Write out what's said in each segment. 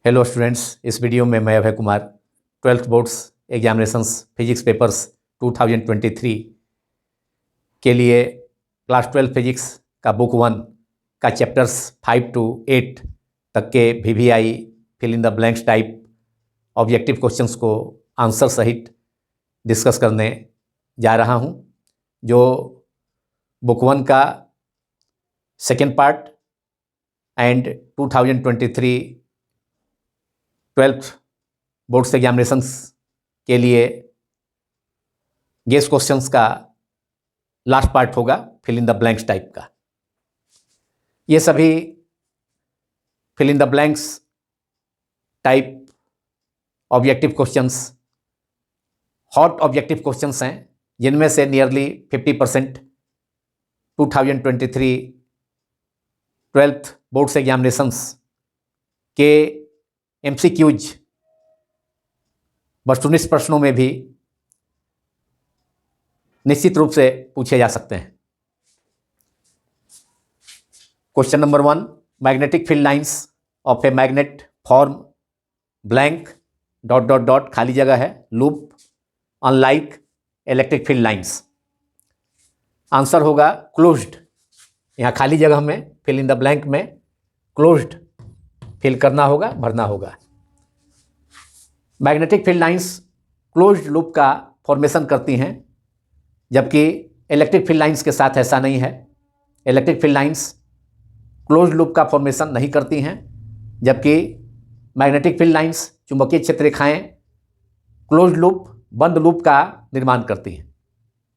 Hello students, इस video में मैं Abhay Kumar 12th boards examinations physics papers 2023 के लिए क्लास 12 फिजिक्स का बुक 1 का चैप्टर्स 5 to 8 तक के VVI fill in the blanks type objective questions को आंसर सहित डिस्कस करने जा रहा हूं, जो बुक 1 का second part and 2023 12th boards examinations के लिए गेस क्वेश्चंस का लास्ट पार्ट होगा fill in the blanks type का। ये सभी fill in the blanks type objective questions hot objective questions हैं, जिनमें से नियरली 50% 2023 12th बोर्ड्स एग्जामिनेशंस के MCQs वस्तुनिष्ठ प्रश्नों में भी निश्चित रूप से पूछे जा सकते हैं। Question number 1, magnetic field lines of a magnet form blank ... खाली जगह है loop unlike electric field lines. Answer होगा क्लोज्ड। यहाँ खाली जगह में फिल इन द ब्लैंक में क्लोज्ड फिल करना होगा, भरना होगा। Magnetic field lines closed loop का फॉर्मेशन करती हैं, जबकि इलेक्ट्रिक फील्ड लाइंस के साथ ऐसा नहीं है। Electric field lines closed loop का फॉर्मेशन नहीं करती हैं, जबकि मैग्नेटिक फील्ड लाइंस चुंबकीय क्षेत्र रेखाएं क्लोज्ड लूप बंद लूप का निर्माण करती हैं,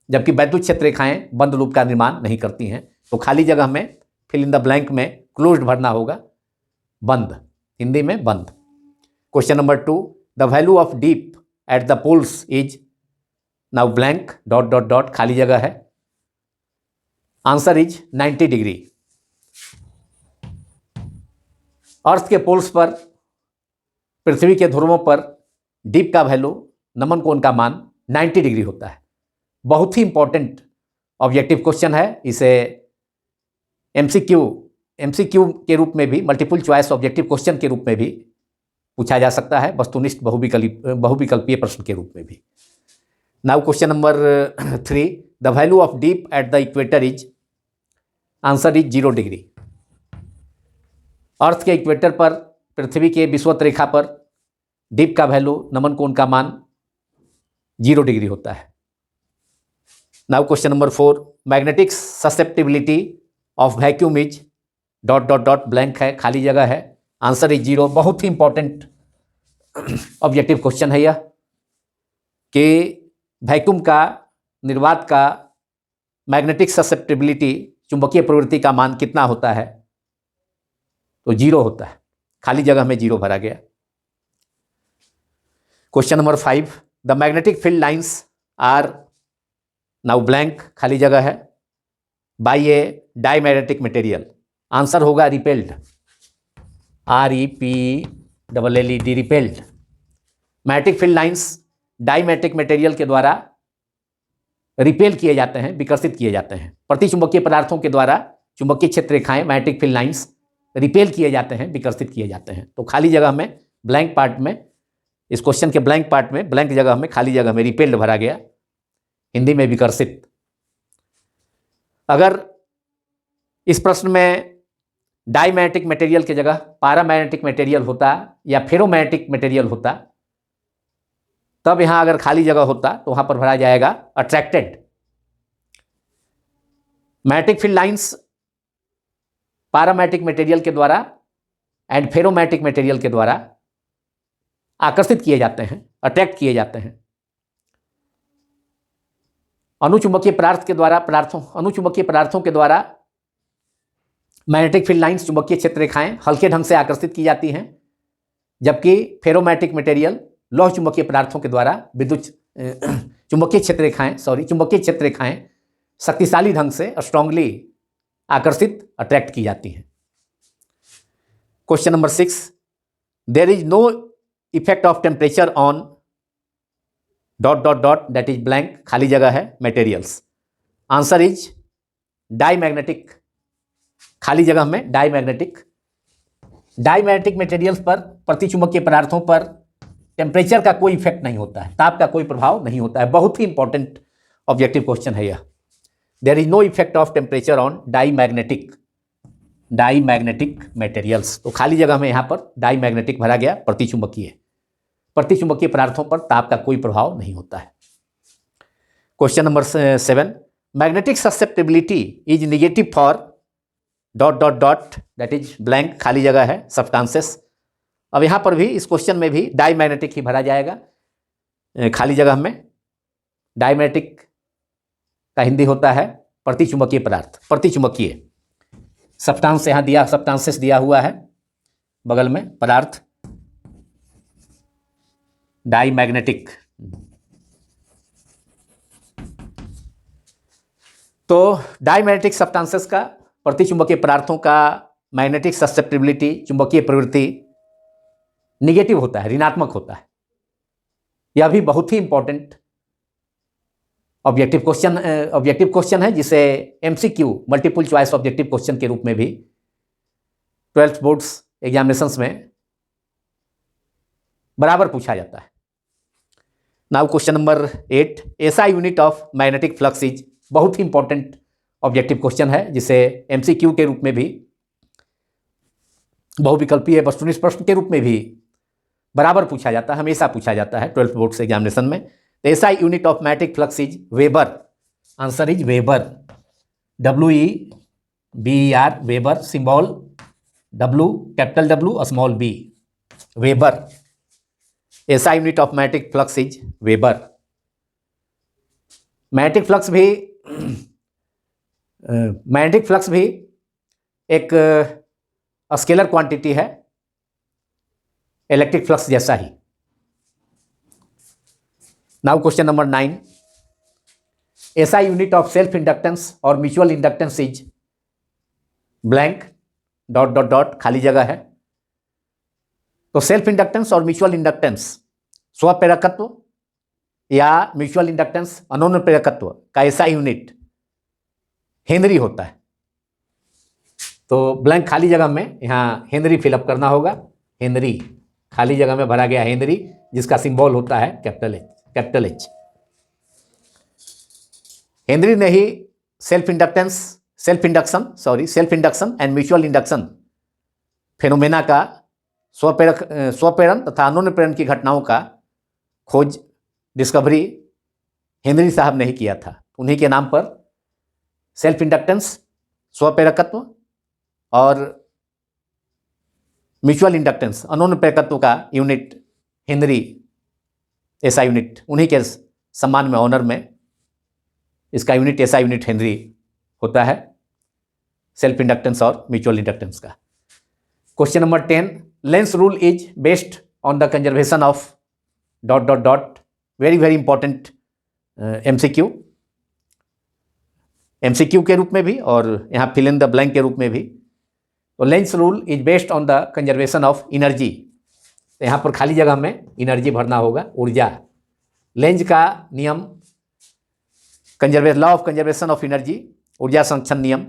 जबकि वैद्युत क्षेत्र रेखाएं बंद लूप का निर्माण नहीं करती हैं। तो खाली जगह में फिल इन द ब्लैंक में क्लोज्ड भरना होगा, बंद, हिंदी में बंद। Question number 2, the value of dip at the poles is now blank ... खाली जगह है। Answer is 90 degree. अर्थ के पोल्स पर, पृथ्वी के ध्रुवों पर डीप का वैल्यू, नमन कोण का मान 90 डिग्री होता है। बहुत ही इंपॉर्टेंट ऑब्जेक्टिव क्वेश्चन है। इसे MCQ के रूप में भी, मल्टीपल चॉइस ऑब्जेक्टिव क्वेश्चन के रूप में भी पूछा जा सकता है, वस्तुनिष्ठ बहुविकल्पीय प्रश्न के रूप में भी। Now question number 3, the value of dip at the equator is, answer is 0 degree. Earth के इक्वेटर पर, पृथ्वी के विषुवत रेखा पर डीप का वैल्यू, नमन कोण का मान 0 डिग्री होता है। Now question number 4, magnetic susceptibility of vacuum is ... blank है, खाली जगह है। Answer is 0। बहुत ही इंपॉर्टेंट ऑब्जेक्टिव क्वेश्चन है यह, कि वैक्यूम का, निर्वात का मैग्नेटिक ससेप्टिबिलिटी, चुंबकीय प्रवृत्ति का मान कितना होता है? तो 0 होता है। खाली जगह में 0 भरा गया। Question number 5, the magnetic field lines are now blank, खाली जगह है, by a diamagnetic material. Answer होगा repelled, REPELLED, repelled. Magnetic field lines diamagnetic material के द्वारा रिपेल किए जाते हैं, विकर्षित किए जाते हैं। प्रतिचुंबकीय पदार्थों के द्वारा चुंबकीय क्षेत्र रेखाएं, मैग्नेटिक फील्ड लाइंस रिपेल किए जाते हैं, विकर्षित किए जाते हैं। तो खाली जगह में, ब्लैंक पार्ट में, इस क्वेश्चन के ब्लैंक पार्ट में, ब्लैंक जगह में, खाली जगह में रिपेल्ड भरा गया, हिंदी में विकर्षित। अगर इस प्रश्न में डाईमैग्नेटिक मटेरियल की जगह पैरामैग्नेटिक मटेरियल होता या फेरोमैग्नेटिक मटेरियल होता, तब यहां अगर खाली जगह होता तो वहां पर भरा जाएगा attracted. Magnetic field lines paramagnetic material के द्वारा एंड फेरोमैग्नेटिक मटेरियल के द्वारा आकर्षित किए जाते हैं, अट्रैक्ट किए जाते हैं। अनुचुंबकीय पदार्थों के द्वारा मैग्नेटिक फील्ड लाइंस, चुंबकीय क्षेत्र रेखाएं हल्के ढंग से आकर्षित की जाती हैं, जबकि फेरोमैग्नेटिक मटेरियल, लौह चुंबकीय पदार्थों के द्वारा चुंबकीय क्षेत्र रेखाएं शक्तिशाली ढंग से, स्ट्रांगली आकर्षित, अट्रैक्ट की जाती हैं। Question number 6, there is no effect of temperature on ... that is blank, खाली जगह है, मटेरियल्स। आंसर इज डाईमैग्नेटिक, खाली जगह में डाईमैग्नेटिक डाईमैग्नेटिक मटेरियल्स पर, प्रतिचुंबकीय पदार्थों पर टेम्परेचर का कोई इफेक्ट नहीं होता है, ताप का कोई प्रभाव नहीं होता है। बहुत ही इंपॉर्टेंट ऑब्जेक्टिव क्वेश्चन है यह। There is no effect of temperature on diamagnetic materials. तो खाली जगह में यहाँ पर डाईमैग्नेटिक भरा गया, प्रतिचुंबकीय पदार्थों पर ताप का कोई प्रभाव नहीं होता है। Question number 7, magnetic susceptibility is negative for dot dot dot, that is blank, खाली जगह है, सब्सटेंसेस। अब यहाँ पर भी इस क्वेश्चन में भी डाईमैग्नेटिक ही भरा जाएगा खाली जगह में। डाईमैग्नेटिक का हिंदी होता है प्रतिचुंबकीय पदार्थ, प्रतिचुंबकीय। सब्सटेंस यहाँ दिया, सब्सटेंसेस दिया हुआ है बगल में, पदार्थ डाईमैग्नेटिक। तो डाईमैग्नेटिक सब्सटेंसेस का, प्रतिचुंबकीय पदार्थों का मैग्नेटिक ससेप्टिबिलिटी, चुंबकीय प्रवृत्ति निगेटिव होता है, ऋणात्मक होता है। यह भी बहुत ही इंपॉर्टेंट ऑब्जेक्टिव क्वेश्चन है, जिसे MCQ, multiple choice objective question के रूप में भी 12th बोर्ड्स एग्जामिनेशंस में बराबर पूछा जाता है। Now question number 8, SI unit of magnetic flux is, बहुत ही इंपॉर्टेंट ऑब्जेक्टिव क्वेश्चन है, जिसे एमसीक्यू के रूप में भी, बहुविकल्पीय वस्तुनिष्ठ प्रश्न के रूप में भी बराबर पूछा जाता है, हमेशा पूछा जाता है 12th बोर्ड्स एग्जामिनेशन में। SI unit of magnetic flux is weber. Answer is weber, WEBER, weber, symbol W, capital W, small b, weber. SI unit of magnetic flux is weber. Magnetic flux भी एक scalar quantity है, electric flux जैसा ही। Now question number 9, SI unit of self inductance और mutual inductance is blank, dot dot dot, खाली जगह है। तो सेल्फ इंडक्टेंस और म्यूचुअल इंडक्टेंस, स्वप्रेरकत्व या म्यूचुअल इंडक्टेंस अनोन्य प्रेरकत्व का एसआई यूनिट हेनरी होता है। तो ब्लैंक खाली जगह में यहाँ हेनरी फिलअप करना होगा। हेनरी खाली जगह में भरा गया हेनरी, जिसका सिंबल होता है कैपिटल एच। हेनरी ने ही self induction and mutual induction phenomena का स्वप्रेरण तथा अनोन्य प्रेरण की घटनाओं का खोज, डिस्कवरी हेनरी साहब ने ही किया था। उन्हीं के नाम पर सेल्फ इंडक्टेंस, स्वप्रेरकत्व और म्यूचुअल इंडक्टेंस, अनोन्य प्रेरकत्व का यूनिट हेनरी, एसआई यूनिट, उन्हीं के सम्मान में, ऑनर में इसका यूनिट एसआई यूनिट हेनरी होता है, सेल्फ इंडक्टेंस और म्यूचुअल इंडक्टेंस का। Question number 10, lens rule is based on the conservation of dot dot dot, very very important MCQ के रूप में भी और यहाँ फिल इन द ब्लैंक के रूप में भी। तो lens rule is based on the conservation of energy. तो यहाँ पर खाली जगह में एनर्जी भरना होगा, ऊर्जा। लेंज का नियम, law of conservation of energy, ऊर्जा संरक्षण नियम,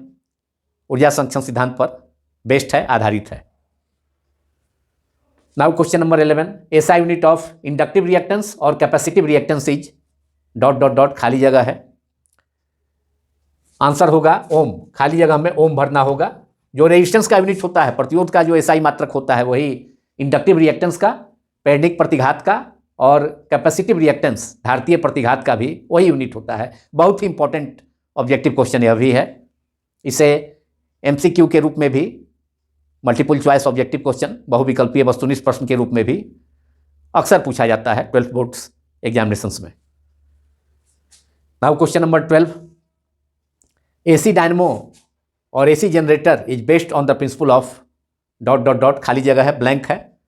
ऊर्जा संरक्षण सिद्धांत पर बेस्ड है, आधारित है। Now question number 11, SI unit of inductive reactance और capacitive reactance is dot dot dot, खाली जगह है। आंसर होगा ओम, खाली जगह में ओम भरना होगा। जो रेजिस्टेंस का यूनिट होता है, प्रतिरोध का जो एसआई मात्रक होता है, वही इंडक्टिव रिएक्टेंस का, पैरडिक प्रतिघात का, और कैपेसिटिव रिएक्टेंस, धारतीय प्रतिघात का भी वही यूनिट होता है। बहुत ही इंपॉर्टेंट ऑब्जेक्टिव क्वेश्चन यह भी है। इसे एमसीक्यू के रूप में भी, मल्टीपल चॉइस ऑब्जेक्टिव क्वेश्चन, बहुविकल्पीय वस्तुनिष्ठ प्रश्न के रूप में भी अक्सर पूछा जाता है 12th बोर्ड्स एग्जामिनेशंस में। Now question number 12, AC dynamo और AC generator is based on the principle of dot dot dot, खाली जगह है, ब्लैंक है।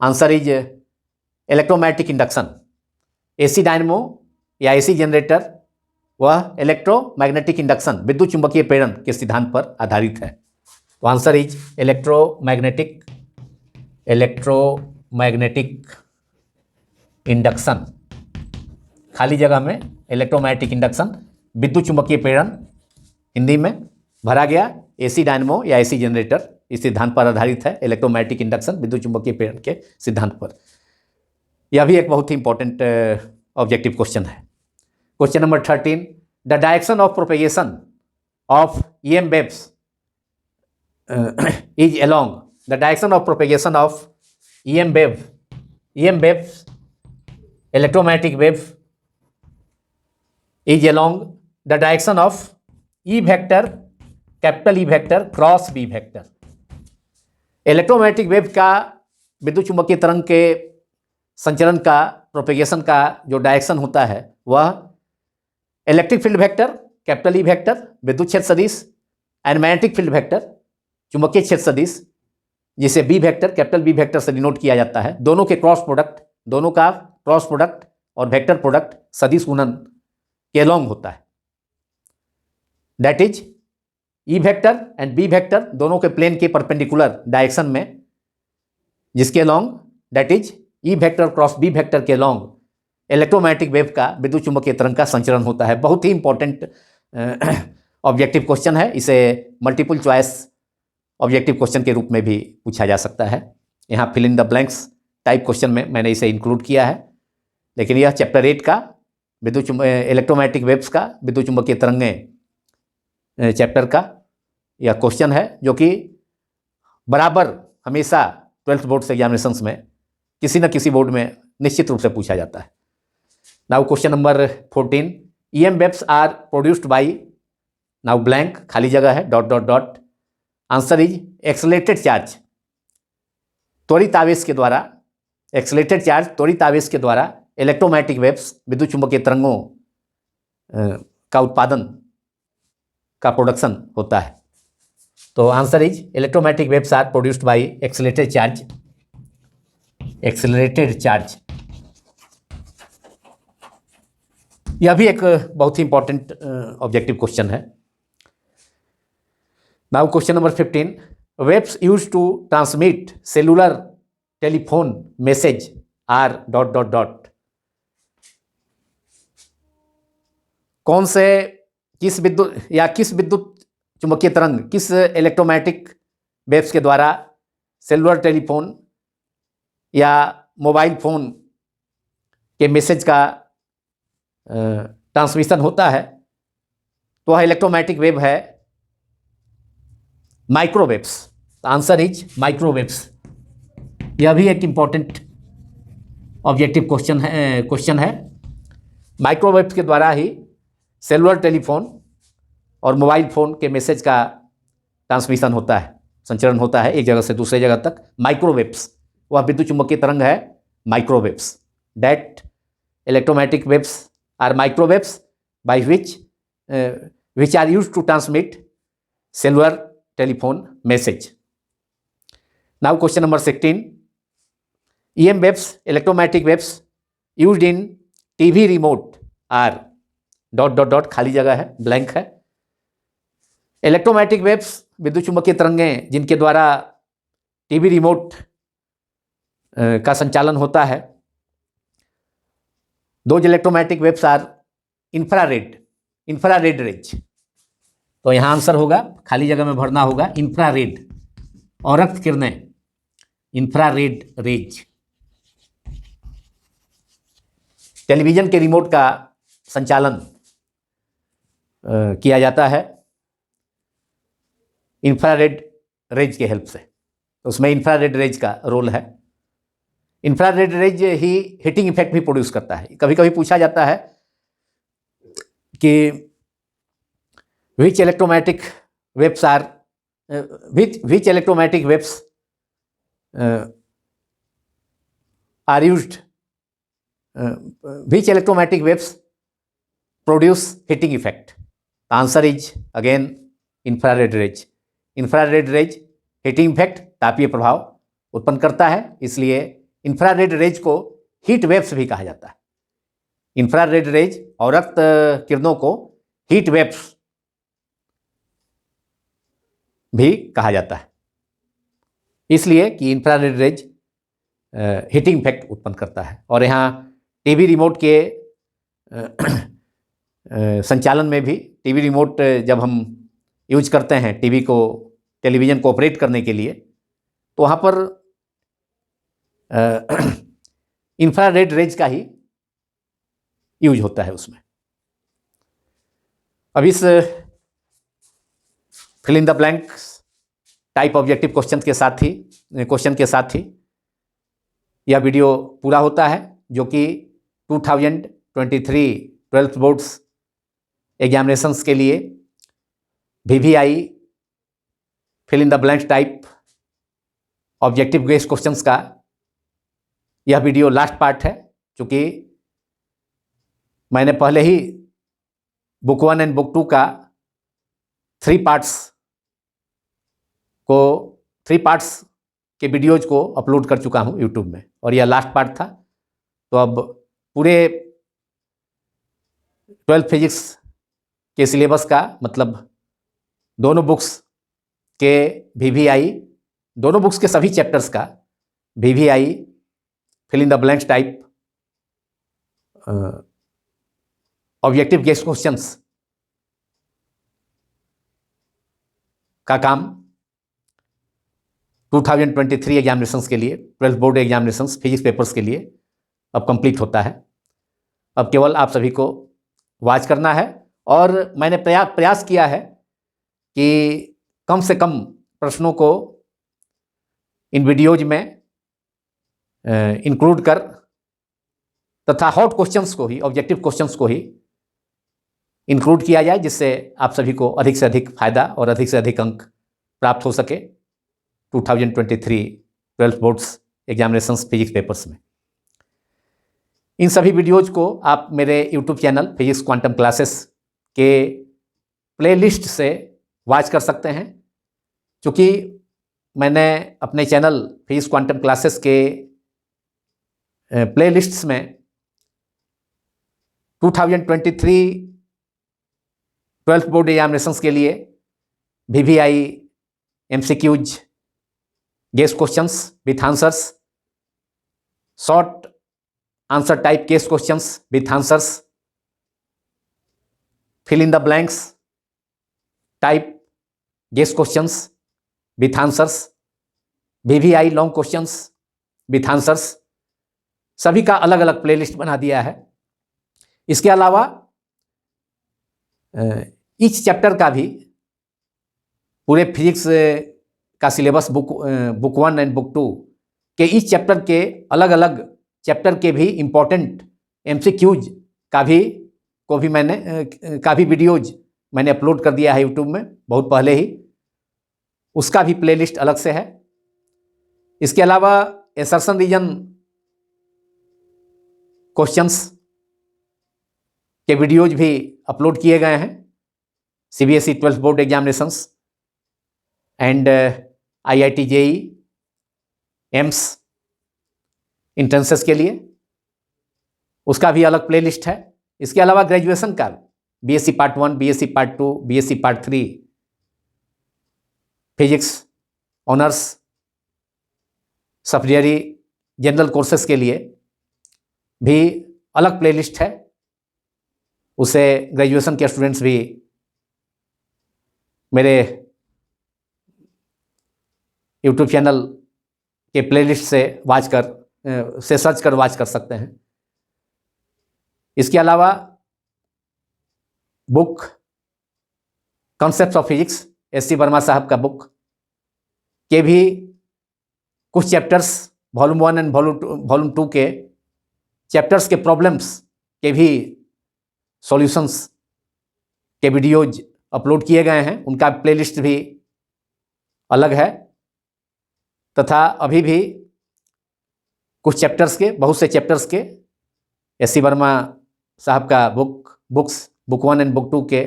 Answer is electromagnetic induction. AC dynamo या एसी जनरेटर वह इलेक्ट्रोमैग्नेटिक इंडक्शन, विद्युत चुंबकीय प्रेरण के सिद्धांत पर आधारित है। तो आंसर इज इलेक्ट्रोमैग्नेटिक इंडक्शन, खाली जगह में इलेक्ट्रोमैग्नेटिक इंडक्शन, विद्युत चुंबकीय प्रेरण हिंदी में भरा गया, एसी डायनमो या एसी जनरेटर इस सिद्धांत पर आधारित है, इलेक्ट्रोमैग्नेटिक इंडक्शन, विद्युत चुंबकीय प्रेरण के सिद्धांत पर। यह भी एक बहुत ही इंपॉर्टेंट ऑब्जेक्टिव क्वेश्चन है। Question number 13, the direction of propagation of EM waves is along the direction of propagation of EM waves, electromagnetic wave is along the direction of E vector, capital E vector cross B vector। Electromagnetic wave का विद्युत चुंबकीय तरंग के संचरण का, propagation का जो direction होता है वह electric field vector capital E vector विद्युत क्षेत्र सदिश एंड मैग्नेटिक फील्ड वेक्टर चुंबकीय क्षेत्र सदिश जिसे B vector capital B vector से डिनोट किया जाता है, दोनों के क्रॉस प्रोडक्ट, दोनों का क्रॉस प्रोडक्ट और वेक्टर प्रोडक्ट सदिश गुणन के अलोंग होता है। That is E vector and B vector दोनों के प्लेन के परपेंडिकुलर डायरेक्शन में, जिसके along that is E vector cross B vector के अलोंग इलेक्ट्रोमैग्नेटिक वेव का विद्युत चुंबकीय तरंग का संचरण होता है। बहुत ही इंपॉर्टेंट ऑब्जेक्टिव क्वेश्चन है। इसे मल्टीपल चॉइस ऑब्जेक्टिव क्वेश्चन के रूप में भी पूछा जा सकता है। यहाँ fill in the blanks type question में मैंने इसे इंक्लूड किया है, लेकिन यह चैप्टर 8 का इलेक्ट्रोमैग्नेटिक वेव्स का विद्युत चुंबकीय तरंगें चैप्टर का यह क्वेश्चन है, जो कि बराबर हमेशा 12th बोर्ड एग्जामिनेशंस में किसी न किसी बोर्ड में निश्चित रूप से पूछा जाता है। Now question number 14, EM waves are produced by, now blank खाली जगह है, dot dot dot, answer is accelerated charge, त्वरित आवेश के द्वारा, एक्सेलरेटेड चार्ज त्वरित आवेश के द्वारा इलेक्ट्रोमैग्नेटिक वेव्स विद्युत चुंबकीय तरंगों का उत्पादन का प्रोडक्शन होता है। तो answer is electromagnetic waves are produced by accelerated charge, accelerated charge. यह भी एक बहुत ही इंपॉर्टेंट ऑब्जेक्टिव क्वेश्चन है। Now question number 15, waves used to transmit cellular telephone message are dot dot dot. कौन से किस विद्युत चुंबकीय तरंग, किस इलेक्ट्रोमैग्नेटिक वेव्स के द्वारा सेलुलर टेलीफोन या मोबाइल फोन के मैसेज का ट्रांसमिशन होता है, तो वह इलेक्ट्रोमैग्नेटिक वेव है माइक्रोवेव्स। Answer is microwaves. यह भी एक इंपॉर्टेंट ऑब्जेक्टिव क्वेश्चन है। माइक्रोवेव्स के द्वारा ही सेलुलर टेलीफोन और मोबाइल फोन के मैसेज का ट्रांसमिशन होता है, संचरण होता है एक जगह से दूसरे जगह तक। माइक्रोवेव्स वह विद्युत चुंबकीय तरंग है microwaves. That electromagnetic waves are microwaves by which are used to transmit cellular telephone message. Now question number 16, EM waves, electromagnetic waves used in TV remote are dot dot dot खाली जगह है, blank है। Electromagnetic waves विद्युत चुंबकीय तरंगें जिनके द्वारा TV remote का संचालन होता है। Those electromagnetic waves are infrared rays. तो यहाँ आंसर होगा, खाली जगह में भरना होगा इंफ्रारेड, औरक्त किरणें, इंफ्रारेड रेज। टेलीविजन के रिमोट का संचालन किया जाता है इंफ्रारेड रेज के हेल्प से, तो उसमें इंफ्रारेड रेज का रोल है। इंफ्रारेड रेज ही हीटिंग इफेक्ट भी प्रोड्यूस करता है। कभी कभी पूछा जाता है कि which electromagnetic waves are used, which electromagnetic waves produce heating effect? The answer is again infrared rays. Infrared rays heating effect, तापीय प्रभाव उत्पन्न करता है, इसलिए इंफ्रारेड रेज को हीट वेव्स भी कहा जाता है। इंफ्रारेड रेज औरक्त किरणों को हीट वेव्स भी कहा जाता है, इसलिए कि इंफ्रारेड रेज हीटिंग इफेक्ट उत्पन्न करता है। और यहाँ टीवी रिमोट के संचालन में भी, टीवी रिमोट जब हम यूज करते हैं टीवी को टेलीविज़न को ऑपरेट करने के लिए, तो वहाँ पर इंफ्रारेड रेज का ही यूज होता है उसमें। अब इस fill in the blank type objective question के साथ ही यह वीडियो पूरा होता है, जो कि 2023 12th बोर्ड्स एग्जामिनेशंस के लिए VVI fill in the blank type objective based questions का यह वीडियो लास्ट पार्ट है, क्योंकि मैंने पहले ही बुक 1 एंड बुक 2 का 3 पार्ट्स के वीडियोज को अपलोड कर चुका हूं यूट्यूब में, और यह लास्ट पार्ट था। तो अब पूरे 12th फिजिक्स के सिलेबस का, मतलब दोनों बुक्स के VVI, दोनों बुक्स के सभी चैप्टर्स का VVI fill in the blank type objective guess questions का काम 2023 एग्जामिनेशंस के लिए, 12th board examinations physics papers के लिए अब कंप्लीट होता है। अब केवल आप सभी को वॉच करना है, और मैंने प्रयास किया है कि कम से कम प्रश्नों को इन वीडियोज में इंक्लूड कर, तथा हॉट क्वेश्चंस को ही, ऑब्जेक्टिव क्वेश्चंस को ही इंक्लूड किया जाए, जिससे आप सभी को अधिक से अधिक फायदा और अधिक से अधिक अंक प्राप्त हो सके 2023 12th boards examinations physics papers में। इन सभी वीडियोज को आप मेरे YouTube channel physics quantum classes के प्लेलिस्ट से वॉच कर सकते हैं, क्योंकि मैंने अपने चैनल फिजिक्स क्वांटम क्लासेस के प्लेलिस्ट्स में 2023 12th बोर्ड एग्जामिनेशंस के लिए VVI MCQs guess questions with answers, short answer type case questions with answers, fill in the blanks type guess questions with answers, VVI long questions with answers, सभी का अलग अलग playlist बना दिया है। इसके अलावा ईच चैप्टर का भी, पूरे फिजिक्स का सिलेबस बुक 1 एंड बुक 2 के ईच चैप्टर के अलग अलग चैप्टर के भी इम्पोर्टेंट MCQs का भी वीडियोज मैंने अपलोड कर दिया है यूट्यूब में बहुत पहले ही, उसका भी प्लेलिस्ट अलग से है। इसके अलावा एसर्शन रीजन क्वेश्चंस के वीडियोज भी अपलोड किए गए हैं CBSE 12th board examinations and IIT JEE AIIMS entrances के लिए, उसका भी अलग प्लेलिस्ट है। इसके अलावा ग्रेजुएशन का BSc part 1, BSc part 2, BSc part 3 physics honours subsidiary general courses के लिए भी अलग प्लेलिस्ट है, उसे ग्रेजुएशन के स्टूडेंट्स भी मेरे यूट्यूब चैनल के प्लेलिस्ट से सर्च कर वॉच कर सकते हैं। इसके अलावा book concepts of physics SC Verma साहब का बुक के भी कुछ चैप्टर्स वॉल्यूम 1 एंड वॉल्यूम 2 के चैप्टर्स के प्रॉब्लम्स के भी सॉल्यूशंस के वीडियोज अपलोड किए गए हैं, उनका प्लेलिस्ट भी अलग है। तथा अभी भी कुछ चैप्टर्स के, बहुत से चैप्टर्स के SC वर्मा साहब का बुक 1 एंड बुक 2 के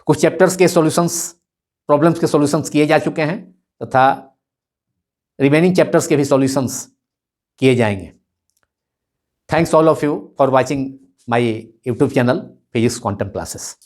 कुछ चैप्टर्स के सॉल्यूशंस, प्रॉब्लम्स के सॉल्यूशंस किए जा चुके हैं, तथा रिमेनिंग चैप्टर्स के भी सॉल्यूशंस किए जाएंगे। Thanks all of you for watching my YouTube channel physics quantum classes.